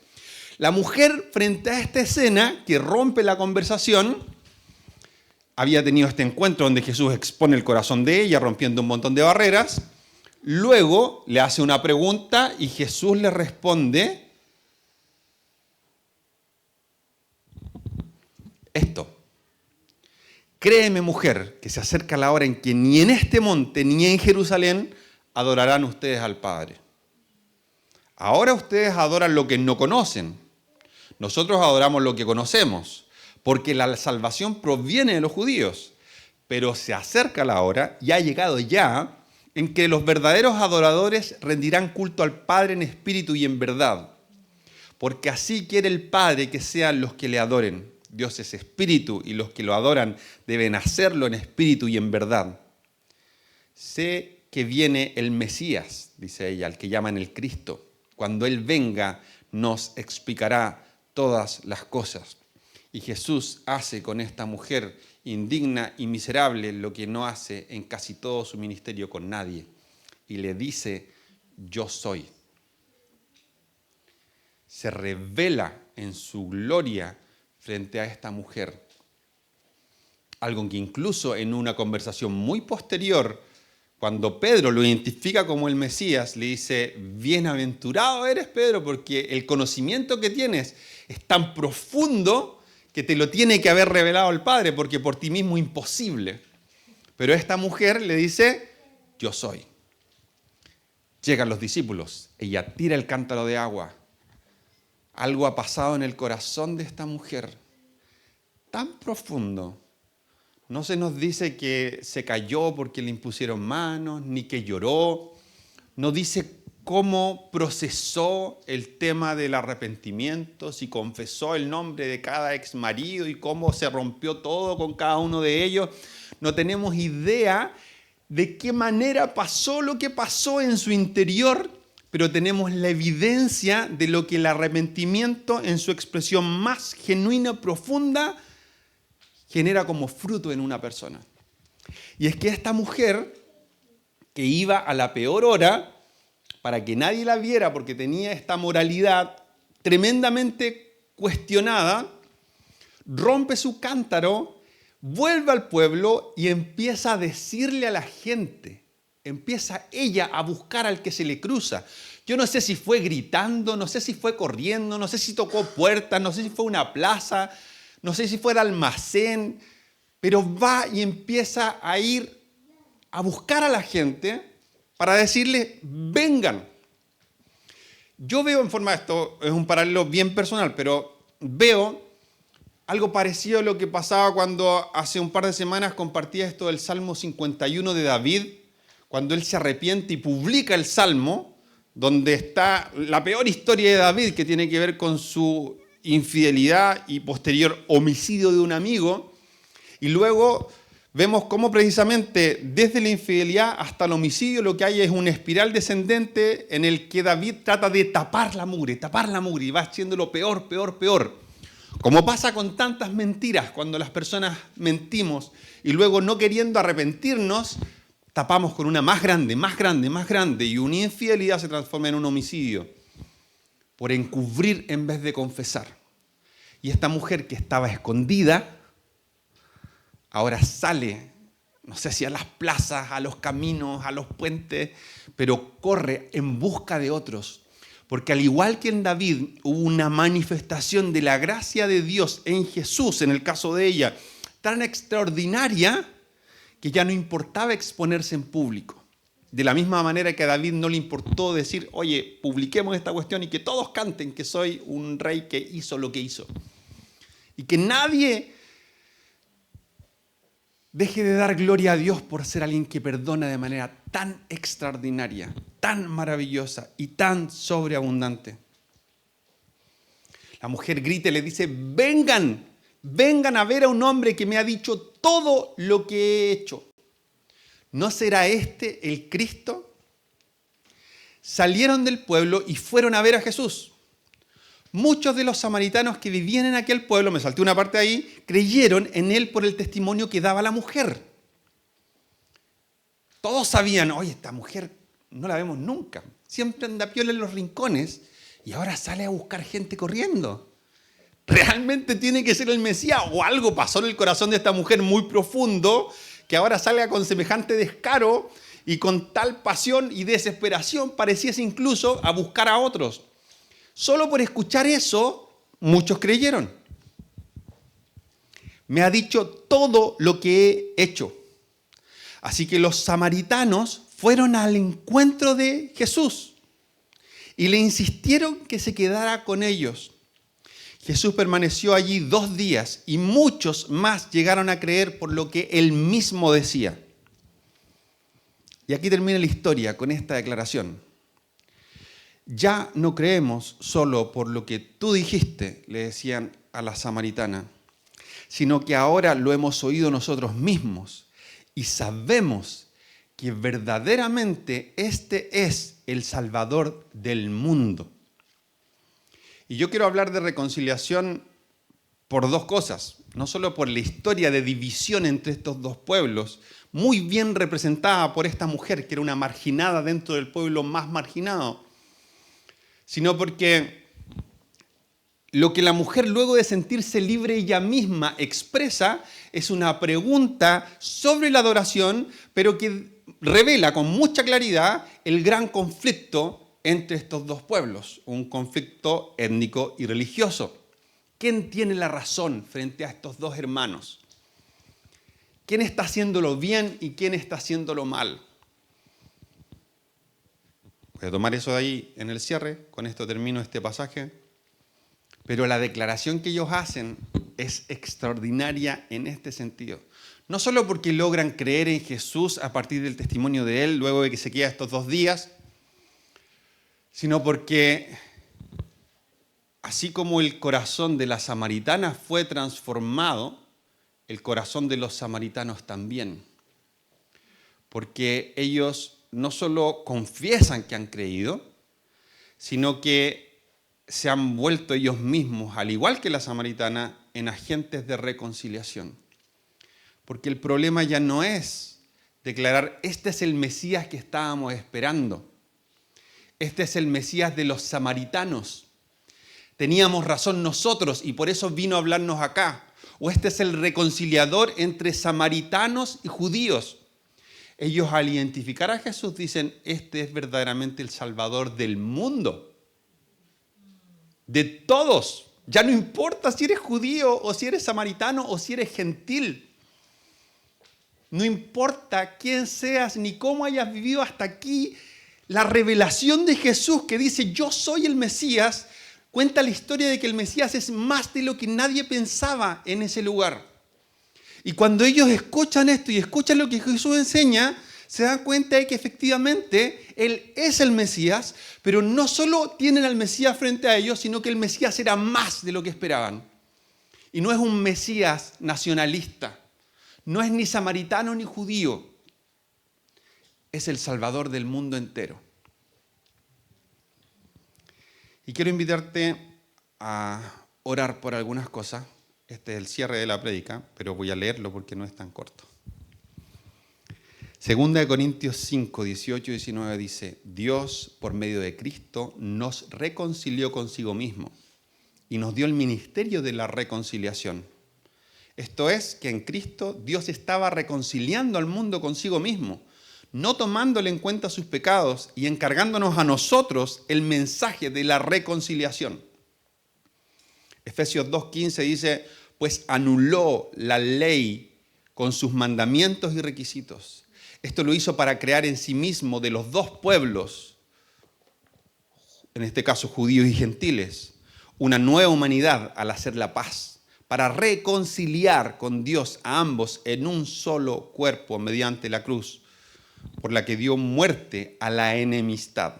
La mujer, frente a esta escena que rompe la conversación, había tenido este encuentro donde Jesús expone el corazón de ella, rompiendo un montón de barreras. Luego le hace una pregunta y Jesús le responde esto: créeme, mujer, que se acerca la hora en que ni en este monte ni en Jerusalén adorarán ustedes al Padre. Ahora ustedes adoran lo que no conocen. Nosotros adoramos lo que conocemos, porque la salvación proviene de los judíos. Pero se acerca la hora, y ha llegado ya, en que los verdaderos adoradores rendirán culto al Padre en espíritu y en verdad. Porque así quiere el Padre que sean los que le adoren. Dios es espíritu y los que lo adoran deben hacerlo en espíritu y en verdad. Sé que viene el Mesías, dice ella, al que llaman el Cristo. Cuando Él venga, nos explicará todas las cosas. Y Jesús hace con esta mujer indigna y miserable lo que no hace en casi todo su ministerio con nadie. Y le dice, yo soy. Se revela en su gloria frente a esta mujer. Algo que incluso en una conversación muy posterior, cuando Pedro lo identifica como el Mesías, le dice, bienaventurado eres, Pedro, porque el conocimiento que tienes es tan profundo que te lo tiene que haber revelado el Padre, porque por ti mismo es imposible. Pero esta mujer le dice, yo soy. Llegan los discípulos, ella tira el cántaro de agua. Algo ha pasado en el corazón de esta mujer, tan profundo. No se nos dice que se cayó porque le impusieron manos, ni que lloró. No dice cómo procesó el tema del arrepentimiento, si confesó el nombre de cada exmarido y cómo se rompió todo con cada uno de ellos. No tenemos idea de qué manera pasó lo que pasó en su interior, pero tenemos la evidencia de lo que el arrepentimiento en su expresión más genuina, profunda, genera como fruto en una persona. Y es que esta mujer, que iba a la peor hora, para que nadie la viera porque tenía esta moralidad tremendamente cuestionada, rompe su cántaro, vuelve al pueblo y empieza a decirle a la gente, empieza ella a buscar al que se le cruza. Yo no sé si fue gritando, no sé si fue corriendo, no sé si tocó puertas, no sé si fue una plaza, no sé si fue el almacén, pero va y empieza a ir a buscar a la gente para decirle, vengan. Yo veo en forma, esto es un paralelo bien personal, pero veo algo parecido a lo que pasaba cuando hace un par de semanas compartía esto del Salmo 51 de David, cuando él se arrepiente y publica el Salmo, donde está la peor historia de David, que tiene que ver con su infidelidad y posterior homicidio de un amigo, y luego vemos cómo precisamente desde la infidelidad hasta el homicidio lo que hay es una espiral descendente en el que David trata de tapar la mugre, y va haciéndolo peor, peor, peor. Como pasa con tantas mentiras cuando las personas mentimos y luego no queriendo arrepentirnos, tapamos con una más grande, más grande, más grande, y una infidelidad se transforma en un homicidio por encubrir en vez de confesar. Y esta mujer que estaba escondida, ahora sale, no sé si a las plazas, a los caminos, a los puentes, pero corre en busca de otros. Porque al igual que en David hubo una manifestación de la gracia de Dios en Jesús, en el caso de ella, tan extraordinaria que ya no importaba exponerse en público. De la misma manera que a David no le importó decir, oye, publiquemos esta cuestión y que todos canten que soy un rey que hizo lo que hizo. Y que nadie deje de dar gloria a Dios por ser alguien que perdona de manera tan extraordinaria, tan maravillosa y tan sobreabundante. La mujer grita y le dice, vengan, vengan a ver a un hombre que me ha dicho todo lo que he hecho. ¿No será este el Cristo? Salieron del pueblo y fueron a ver a Jesús. Muchos de los samaritanos que vivían en aquel pueblo, me salté una parte ahí, creyeron en él por el testimonio que daba la mujer. Todos sabían, oye, esta mujer no la vemos nunca. Siempre anda piola en los rincones y ahora sale a buscar gente corriendo. ¿Realmente tiene que ser el Mesías? ¿O algo pasó en el corazón de esta mujer muy profundo que ahora salga con semejante descaro y con tal pasión y desesperación pareciese incluso a buscar a otros? Solo por escuchar eso, muchos creyeron. Me ha dicho todo lo que he hecho. Así que los samaritanos fueron al encuentro de Jesús y le insistieron que se quedara con ellos. Jesús permaneció allí 2 días y muchos más llegaron a creer por lo que él mismo decía. Y aquí termina la historia con esta declaración. Ya no creemos solo por lo que tú dijiste, le decían a la samaritana, sino que ahora lo hemos oído nosotros mismos y sabemos que verdaderamente este es el Salvador del mundo. Y yo quiero hablar de reconciliación por 2 cosas, no solo por la historia de división entre estos 2 pueblos, muy bien representada por esta mujer que era una marginada dentro del pueblo más marginado, sino porque lo que la mujer luego de sentirse libre ella misma expresa es una pregunta sobre la adoración, pero que revela con mucha claridad el gran conflicto entre estos 2 pueblos, un conflicto étnico y religioso. ¿Quién tiene la razón frente a estos 2 hermanos? ¿Quién está haciéndolo bien y quién está haciéndolo mal? Voy a tomar eso de ahí en el cierre, con esto termino este pasaje. Pero la declaración que ellos hacen es extraordinaria en este sentido. No solo porque logran creer en Jesús a partir del testimonio de Él, luego de que se queda estos 2 días, sino porque así como el corazón de la samaritana fue transformado, el corazón de los samaritanos también. Porque ellos no solo confiesan que han creído, sino que se han vuelto ellos mismos, al igual que la samaritana, en agentes de reconciliación. Porque el problema ya no es declarar, este es el Mesías que estábamos esperando. Este es el Mesías de los samaritanos. Teníamos razón nosotros y por eso vino a hablarnos acá. O este es el reconciliador entre samaritanos y judíos. Ellos al identificar a Jesús dicen, este es verdaderamente el Salvador del mundo. De todos. Ya no importa si eres judío o si eres samaritano o si eres gentil. No importa quién seas ni cómo hayas vivido hasta aquí. La revelación de Jesús que dice, yo soy el Mesías, cuenta la historia de que el Mesías es más de lo que nadie pensaba en ese lugar. Y cuando ellos escuchan esto y escuchan lo que Jesús enseña, se dan cuenta de que efectivamente Él es el Mesías, pero no solo tienen al Mesías frente a ellos, sino que el Mesías era más de lo que esperaban. Y no es un Mesías nacionalista, no es ni samaritano ni judío, es el Salvador del mundo entero. Y quiero invitarte a orar por algunas cosas. Este es el cierre de la prédica, pero voy a leerlo porque no es tan corto. Segunda de Corintios 5, 18 y 19 dice, Dios, por medio de Cristo, nos reconcilió consigo mismo y nos dio el ministerio de la reconciliación. Esto es, que en Cristo Dios estaba reconciliando al mundo consigo mismo, no tomándole en cuenta sus pecados y encargándonos a nosotros el mensaje de la reconciliación. Efesios 2:15 dice, pues anuló la ley con sus mandamientos y requisitos. Esto lo hizo para crear en sí mismo de los 2 pueblos, en este caso judíos y gentiles, una nueva humanidad al hacer la paz, para reconciliar con Dios a ambos en un solo cuerpo mediante la cruz, por la que dio muerte a la enemistad.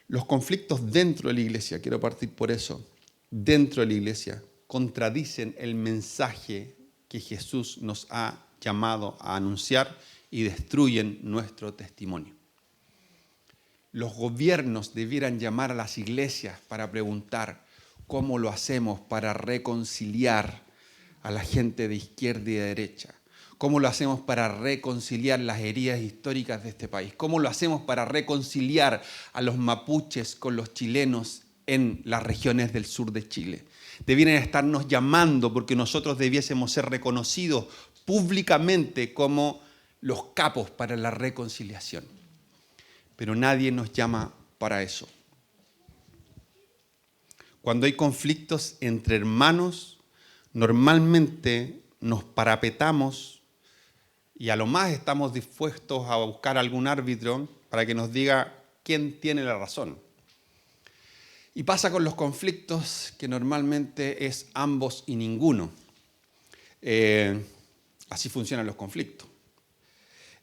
Los conflictos dentro de la iglesia, quiero partir por eso, dentro de la iglesia, contradicen el mensaje que Jesús nos ha llamado a anunciar y destruyen nuestro testimonio. Los gobiernos debieran llamar a las iglesias para preguntar cómo lo hacemos para reconciliar a la gente de izquierda y de derecha. ¿Cómo lo hacemos para reconciliar las heridas históricas de este país? ¿Cómo lo hacemos para reconciliar a los mapuches con los chilenos en las regiones del sur de Chile? Debieran estarnos llamando porque nosotros debiésemos ser reconocidos públicamente como los capos para la reconciliación. Pero nadie nos llama para eso. Cuando hay conflictos entre hermanos, normalmente nos parapetamos y a lo más estamos dispuestos a buscar algún árbitro para que nos diga quién tiene la razón. Y pasa con los conflictos que normalmente es ambos y ninguno. Así funcionan los conflictos.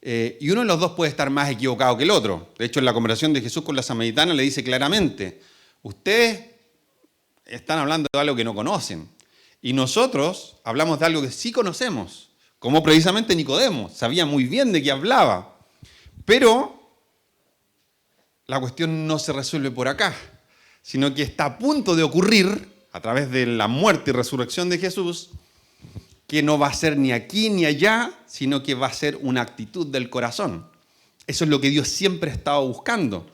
Y uno de los dos puede estar más equivocado que el otro. De hecho, en la conversación de Jesús con la samaritana le dice claramente, ustedes están hablando de algo que no conocen. Y nosotros hablamos de algo que sí conocemos, como precisamente Nicodemo. Sabía muy bien de qué hablaba. Pero la cuestión no se resuelve por acá, sino que está a punto de ocurrir, a través de la muerte y resurrección de Jesús, que no va a ser ni aquí ni allá, sino que va a ser una actitud del corazón. Eso es lo que Dios siempre ha estado buscando.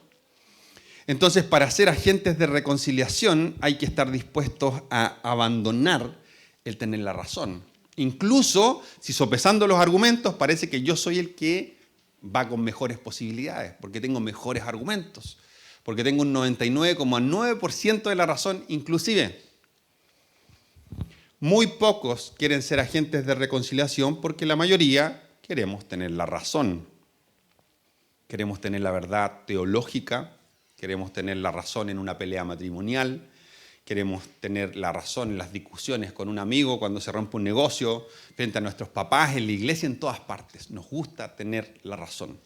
Entonces, para ser agentes de reconciliación hay que estar dispuestos a abandonar el tener la razón. Incluso si sopesando los argumentos parece que yo soy el que va con mejores posibilidades, porque tengo mejores argumentos, porque tengo un 99,9% de la razón inclusive. Muy pocos quieren ser agentes de reconciliación porque la mayoría queremos tener la razón. Queremos tener la verdad teológica, queremos tener la razón en una pelea matrimonial, queremos tener la razón en las discusiones con un amigo cuando se rompe un negocio, frente a nuestros papás, en la iglesia, en todas partes. Nos gusta tener la razón.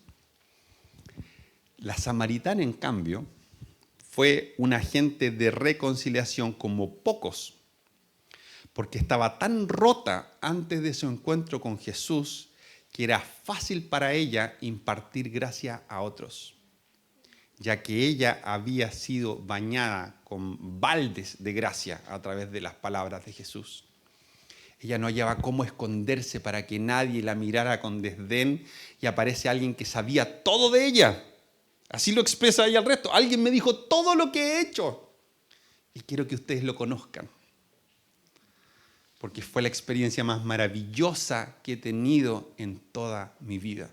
La samaritana, en cambio, fue un agente de reconciliación como pocos, porque estaba tan rota antes de su encuentro con Jesús que era fácil para ella impartir gracia a otros, ya que ella había sido bañada con baldes de gracia a través de las palabras de Jesús. Ella no hallaba cómo esconderse para que nadie la mirara con desdén y aparece alguien que sabía todo de ella. Así lo expresa ella al resto. Alguien me dijo todo lo que he hecho y quiero que ustedes lo conozcan, porque fue la experiencia más maravillosa que he tenido en toda mi vida.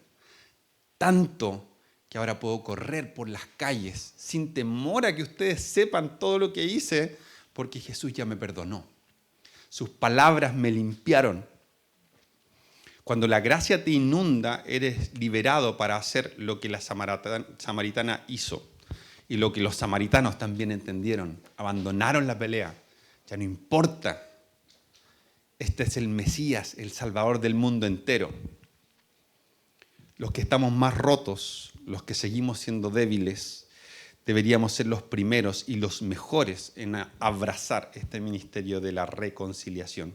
Tanto que ahora puedo correr por las calles sin temor a que ustedes sepan todo lo que hice, porque Jesús ya me perdonó. Sus palabras me limpiaron. Cuando la gracia te inunda, eres liberado para hacer lo que la samaritana hizo y lo que los samaritanos también entendieron. Abandonaron la pelea. Ya no importa. Este es el Mesías, el Salvador del mundo entero. Los que estamos más rotos, los que seguimos siendo débiles, deberíamos ser los primeros y los mejores en abrazar este ministerio de la reconciliación.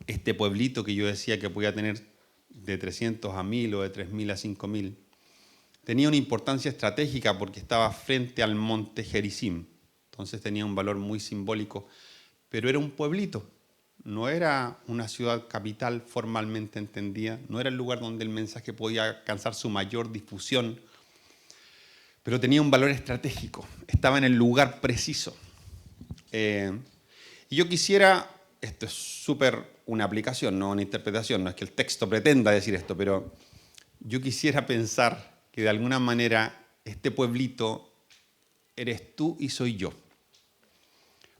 Este pueblito que yo decía que podía tener de 300 a 1000 o de 3000 a 5000, tenía una importancia estratégica porque estaba frente al monte Gerizim. Entonces tenía un valor muy simbólico. Pero era un pueblito, no era una ciudad capital formalmente entendida, no era el lugar donde el mensaje podía alcanzar su mayor difusión, pero tenía un valor estratégico, estaba en el lugar preciso. Y yo quisiera, esto es súper una aplicación, no una interpretación, no es que el texto pretenda decir esto, pero yo quisiera pensar que de alguna manera este pueblito eres tú y soy yo.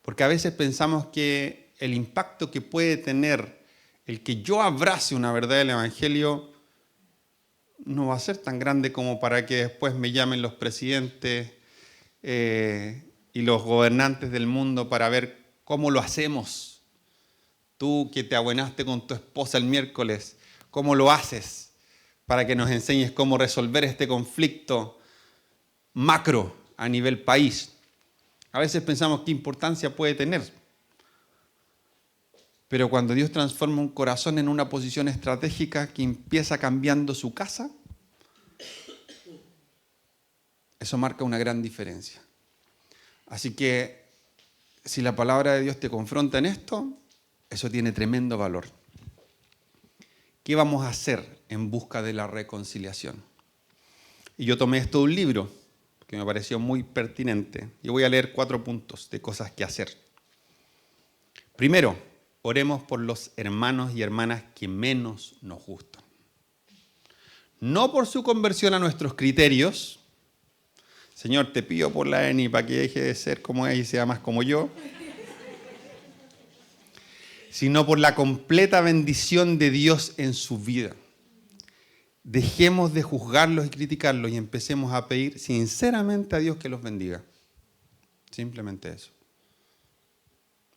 Porque a veces pensamos que el impacto que puede tener el que yo abrace una verdad del Evangelio no va a ser tan grande como para que después me llamen los presidentes y los gobernantes del mundo para ver cómo lo hacemos. Tú que te abuenaste con tu esposa el miércoles, ¿cómo lo haces para que nos enseñes cómo resolver este conflicto macro a nivel país? A veces pensamos qué importancia puede tener. Pero cuando Dios transforma un corazón en una posición estratégica que empieza cambiando su casa, eso marca una gran diferencia. Así que si la palabra de Dios te confronta en esto, eso tiene tremendo valor. ¿Qué vamos a hacer en busca de la reconciliación? Y yo tomé esto de un libro que me pareció muy pertinente. Yo voy a leer 4 puntos de cosas que hacer. Primero, oremos por los hermanos y hermanas que menos nos gustan. No por su conversión a nuestros criterios. Señor, te pido por la Eni para que deje de ser como ella y sea más como yo. Sino por la completa bendición de Dios en su vida. dejemos de juzgarlos y criticarlos y empecemos a pedir sinceramente a Dios que los bendiga. Simplemente eso.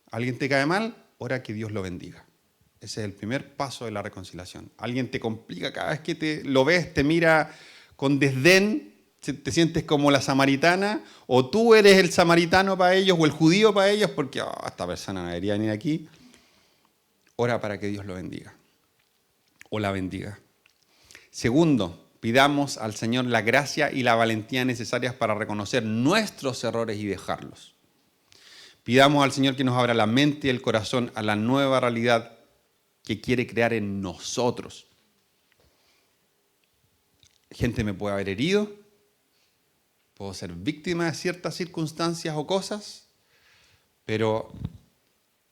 ¿Alguien te cae mal? Ora que Dios lo bendiga. Ese es el primer paso de la reconciliación. Alguien te complica cada vez que lo ves, te mira con desdén, te sientes como la samaritana, o tú eres el samaritano para ellos o el judío para ellos, porque esta persona no debería venir aquí. Ora para que Dios lo bendiga o la bendiga. Segundo, pidamos al Señor la gracia y la valentía necesarias para reconocer nuestros errores y dejarlos. Pidamos al Señor que nos abra la mente y el corazón a la nueva realidad que quiere crear en nosotros. Gente me puede haber herido, puedo ser víctima de ciertas circunstancias o cosas, pero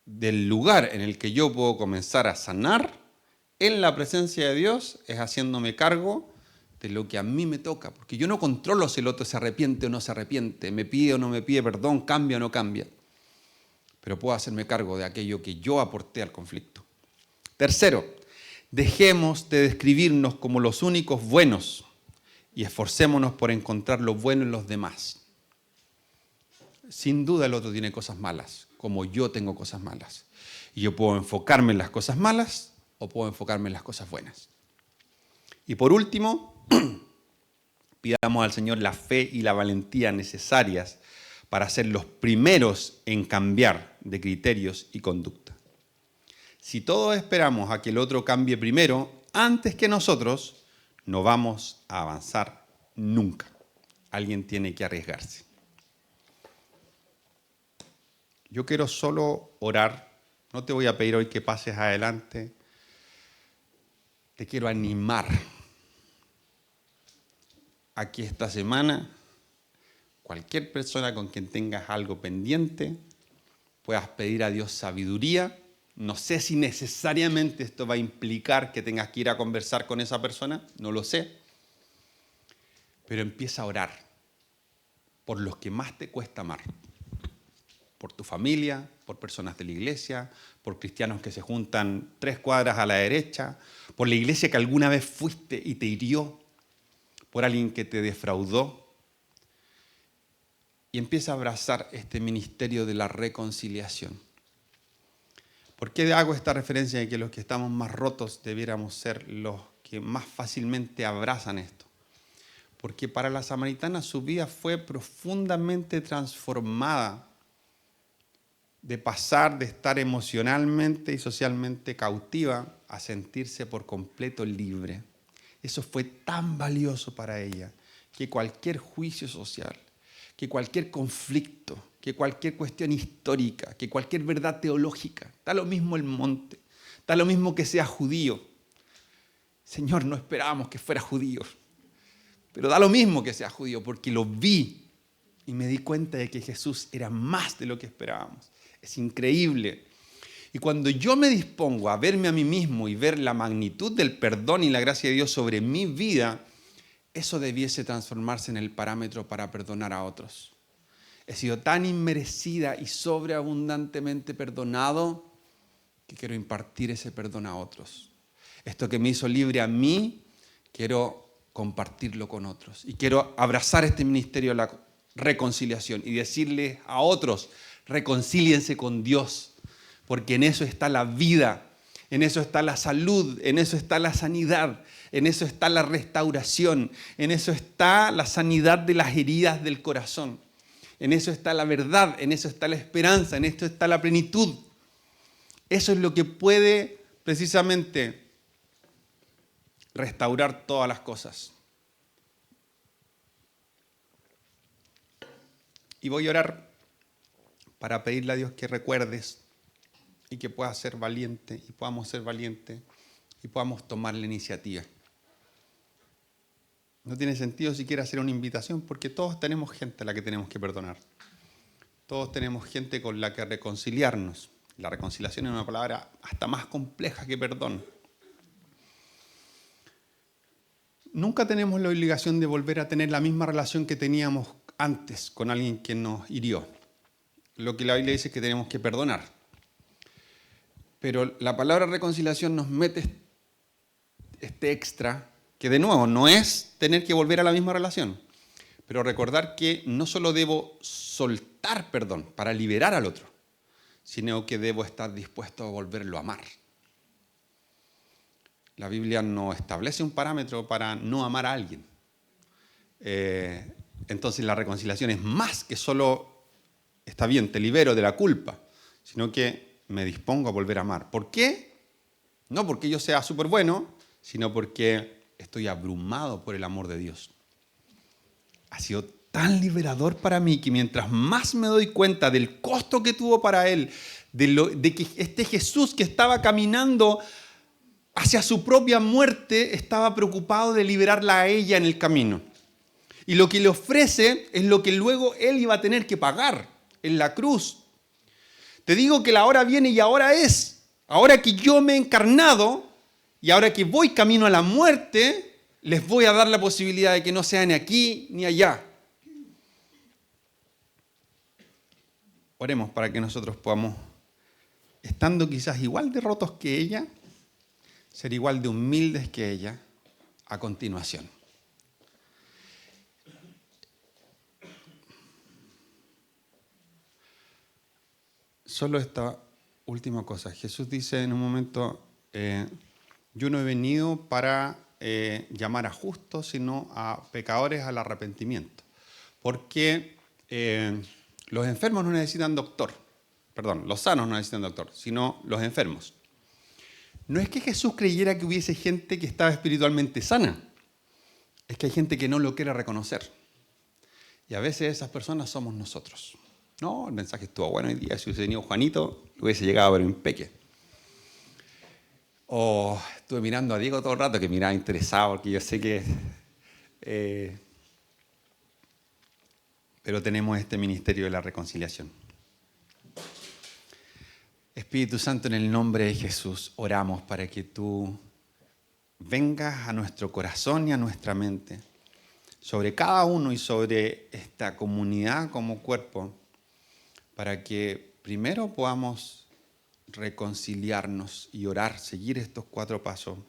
del lugar en el que yo puedo comenzar a sanar en la presencia de Dios es haciéndome cargo de lo que a mí me toca, porque yo no controlo si el otro se arrepiente o no se arrepiente, me pide o no me pide perdón, cambia o no cambia, pero puedo hacerme cargo de aquello que yo aporté al conflicto. Tercero, dejemos de describirnos como los únicos buenos y esforcémonos por encontrar lo bueno en los demás. Sin duda el otro tiene cosas malas, como yo tengo cosas malas. Y yo puedo enfocarme en las cosas malas o puedo enfocarme en las cosas buenas. Y por último, pidamos al Señor la fe y la valentía necesarias para ser los primeros en cambiar de criterios y conducta. Si todos esperamos a que el otro cambie primero, antes que nosotros, no vamos a avanzar nunca. Alguien tiene que arriesgarse. Yo quiero solo orar. No te voy a pedir hoy que pases adelante. Te quiero animar a que esta semana cualquier persona con quien tengas algo pendiente puedas pedir a Dios sabiduría. No sé si necesariamente esto va a implicar que tengas que ir a conversar con esa persona, no lo sé. Pero empieza a orar por los que más te cuesta amar. Por tu familia, por personas de la iglesia, por cristianos que se juntan 3 cuadras a la derecha, por la iglesia que alguna vez fuiste y te hirió, por alguien que te defraudó. Y empieza a abrazar este ministerio de la reconciliación. ¿Por qué hago esta referencia de que los que estamos más rotos debiéramos ser los que más fácilmente abrazan esto? Porque para la samaritana su vida fue profundamente transformada de pasar de estar emocionalmente y socialmente cautiva a sentirse por completo libre. Eso fue tan valioso para ella que cualquier juicio social, que cualquier conflicto, que cualquier cuestión histórica, que cualquier verdad teológica, da lo mismo el monte, da lo mismo que sea judío. Señor, no esperábamos que fuera judío, pero da lo mismo que sea judío porque lo vi y me di cuenta de que Jesús era más de lo que esperábamos. Es increíble. Y cuando yo me dispongo a verme a mí mismo y ver la magnitud del perdón y la gracia de Dios sobre mi vida, eso debiese transformarse en el parámetro para perdonar a otros. He sido tan inmerecida y sobreabundantemente perdonado que quiero impartir ese perdón a otros. Esto que me hizo libre a mí, quiero compartirlo con otros. Y quiero abrazar este ministerio de la reconciliación y decirle a otros, reconcíliense con Dios, porque en eso está la vida, en eso está la salud, en eso está la sanidad, en eso está la restauración, en eso está la sanidad de las heridas del corazón, en eso está la verdad, en eso está la esperanza, en esto está la plenitud. Eso es lo que puede precisamente restaurar todas las cosas. Y voy a orar para pedirle a Dios que recuerdes y que puedas ser valiente y podamos ser valientes y podamos tomar la iniciativa. No tiene sentido siquiera hacer una invitación porque todos tenemos gente a la que tenemos que perdonar. Todos tenemos gente con la que reconciliarnos. La reconciliación es una palabra hasta más compleja que perdón. Nunca tenemos la obligación de volver a tener la misma relación que teníamos antes con alguien que nos hirió. Lo que la Biblia dice es que tenemos que perdonar. Pero la palabra reconciliación nos mete este extra que de nuevo no es tener que volver a la misma relación, pero recordar que no solo debo soltar perdón para liberar al otro, sino que debo estar dispuesto a volverlo a amar. La Biblia no establece un parámetro para no amar a alguien. Entonces la reconciliación es más que solo, está bien, te libero de la culpa, sino que me dispongo a volver a amar. ¿Por qué? No porque yo sea súper bueno, sino porque estoy abrumado por el amor de Dios. Ha sido tan liberador para mí que mientras más me doy cuenta del costo que tuvo para Él, de que este Jesús que estaba caminando hacia su propia muerte, estaba preocupado de liberarla a ella en el camino. Y lo que le ofrece es lo que luego Él iba a tener que pagar en la cruz. Te digo que la hora viene y ahora es. Ahora que yo me he encarnado y ahora que voy camino a la muerte, les voy a dar la posibilidad de que no sea ni aquí ni allá. Oremos para que nosotros podamos, estando quizás igual de rotos que ella, ser igual de humildes que ella a continuación. Solo esta última cosa. Jesús dice en un momento, yo no he venido para llamar a justos, sino a pecadores al arrepentimiento. Porque los enfermos no necesitan doctor. Perdón, los sanos no necesitan doctor, sino los enfermos. No es que Jesús creyera que hubiese gente que estaba espiritualmente sana. Es que hay gente que no lo quiere reconocer. Y a veces esas personas somos nosotros. No, el mensaje estuvo bueno hoy día. Si hubiese venido Juanito, hubiese llegado pero impeque. O estuve mirando a Diego todo el rato, que miraba interesado, porque yo sé que... pero tenemos este ministerio de la reconciliación. Espíritu Santo, en el nombre de Jesús, oramos para que tú vengas a nuestro corazón y a nuestra mente, sobre cada uno y sobre esta comunidad como cuerpo, para que primero podamos reconciliarnos y orar, seguir estos 4 pasos.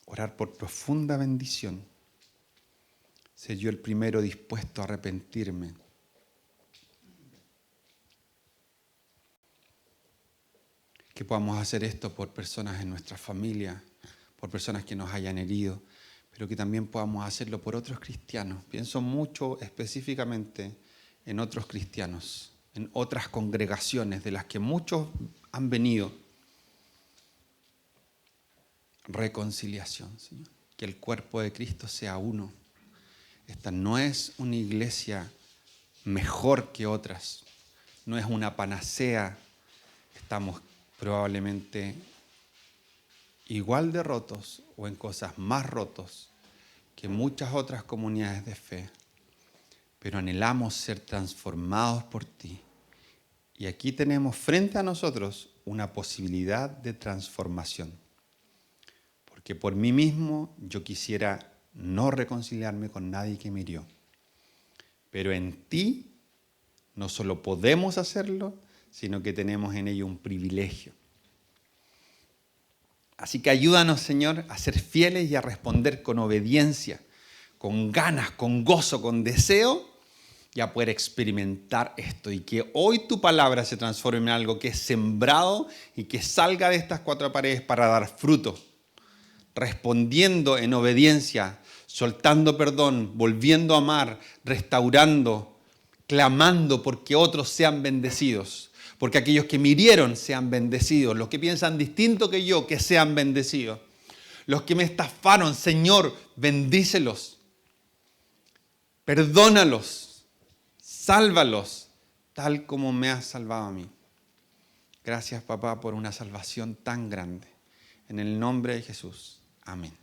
Orar por profunda bendición. Ser yo el primero dispuesto a arrepentirme. Que podamos hacer esto por personas en nuestra familia, por personas que nos hayan herido, pero que también podamos hacerlo por otros cristianos. Pienso mucho específicamente en otros cristianos, en otras congregaciones de las que muchos han venido. Reconciliación, Señor. Que el cuerpo de Cristo sea uno. Esta no es una iglesia mejor que otras, no es una panacea. Estamos probablemente igual de rotos o en cosas más rotos que muchas otras comunidades de fe, pero anhelamos ser transformados por ti. Y aquí tenemos frente a nosotros una posibilidad de transformación. Porque por mí mismo yo quisiera no reconciliarme con nadie que me hirió. Pero en ti no solo podemos hacerlo, sino que tenemos en ello un privilegio. Así que ayúdanos, Señor, a ser fieles y a responder con obediencia, con ganas, con gozo, con deseo, y a poder experimentar esto. Y que hoy tu palabra se transforme en algo que es sembrado y que salga de estas 4 paredes para dar fruto, respondiendo en obediencia, soltando perdón, volviendo a amar, restaurando, clamando porque otros sean bendecidos. Porque aquellos que me hirieron sean bendecidos. Los que piensan distinto que yo, que sean bendecidos. Los que me estafaron, Señor, bendícelos. Perdónalos. Sálvalos, tal como me has salvado a mí. Gracias, papá, por una salvación tan grande. En el nombre de Jesús. Amén.